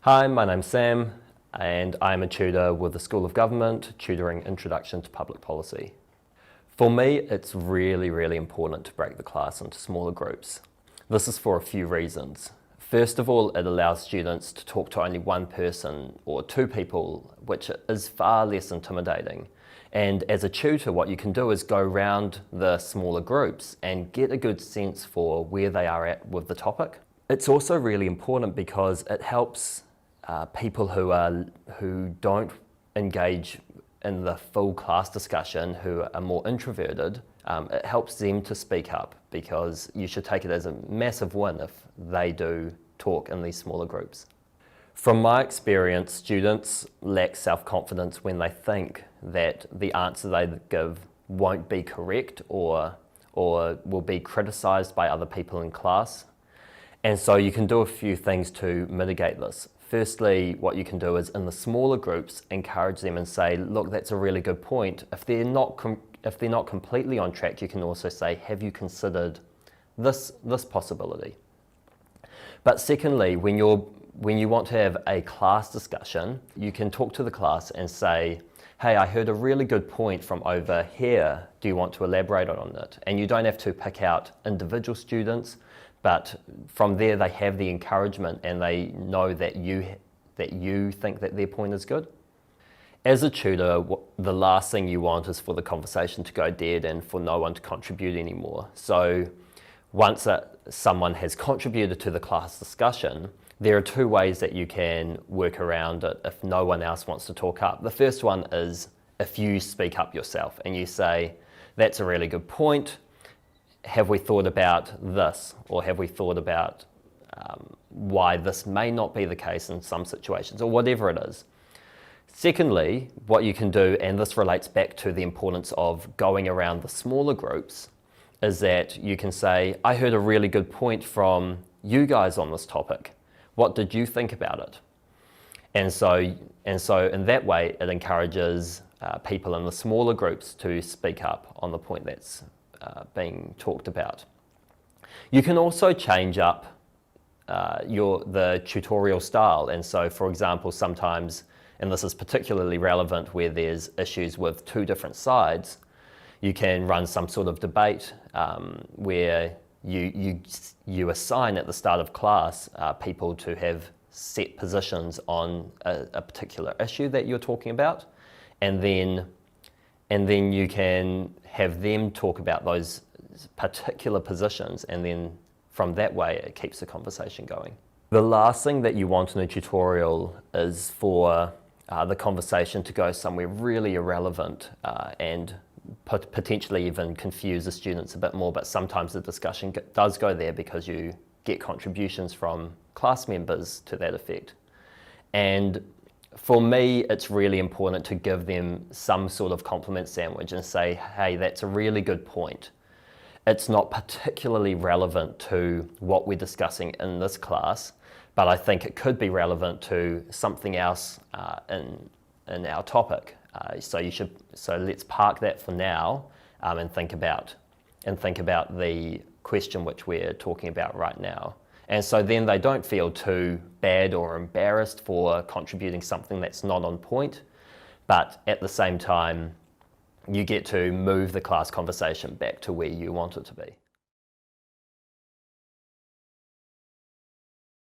Hi, my name's Sam, and I'm a tutor with the School of Government, tutoring Introduction to Public Policy. For me, it's really important to break the class into smaller groups. This is for a few reasons. First of all, it allows students to talk to only one person or two people, which is far less intimidating. And as a tutor, what you can do is go around the smaller groups and get a good sense for where they are at with the topic. It's also really important because it helps people who don't engage in the full class discussion, who are more introverted. It helps them to speak up, because you should take it as a massive win if they do talk in these smaller groups. From my experience, students lack self-confidence when they think that the answer they give won't be correct or will be criticised by other people in class. And so you can do a few things to mitigate this. Firstly, what you can do is in the smaller groups, encourage them and say, look, that's a really good point. If they're not completely on track, you can also say, have you considered this possibility? But secondly, when you want to have a class discussion, you can talk to the class and say, hey, I heard a really good point from over here. Do you want to elaborate on it? And you don't have to pick out individual students, but from there they have the encouragement and they know that you think that their point is good. As a tutor, the last thing you want is for the conversation to go dead and for no one to contribute anymore. So once someone has contributed to the class discussion, there are two ways that you can work around it if no one else wants to talk up. The first one is if you speak up yourself and you say, that's a really good point. Have we thought about this? Or have we thought about why this may not be the case in some situations, or whatever it is. Secondly, what you can do, and this relates back to the importance of going around the smaller groups, is that you can say, I heard a really good point from you guys on this topic. What did you think about it? And so in that way, it encourages people in the smaller groups to speak up on the point that's being talked about. You can also change up the tutorial style. And so, for example, sometimes, and this is particularly relevant where there's issues with two different sides, you can run some sort of debate where you assign at the start of class people to have set positions on a particular issue that you're talking about, and then you can have them talk about those particular positions, and then from that way it keeps the conversation going. The last thing that you want in a tutorial is for the conversation to go somewhere really irrelevant and potentially even confuse the students a bit more, but sometimes the discussion does go there because you get contributions from class members to that effect. And for me, it's really important to give them some sort of compliment sandwich and say, hey, that's a really good point. It's not particularly relevant to what we're discussing in this class, but I think it could be relevant to something else in our topic. So let's park that for now and think about the question which we're talking about right now. And so then they don't feel too bad or embarrassed for contributing something that's not on point, but at the same time, you get to move the class conversation back to where you want it to be.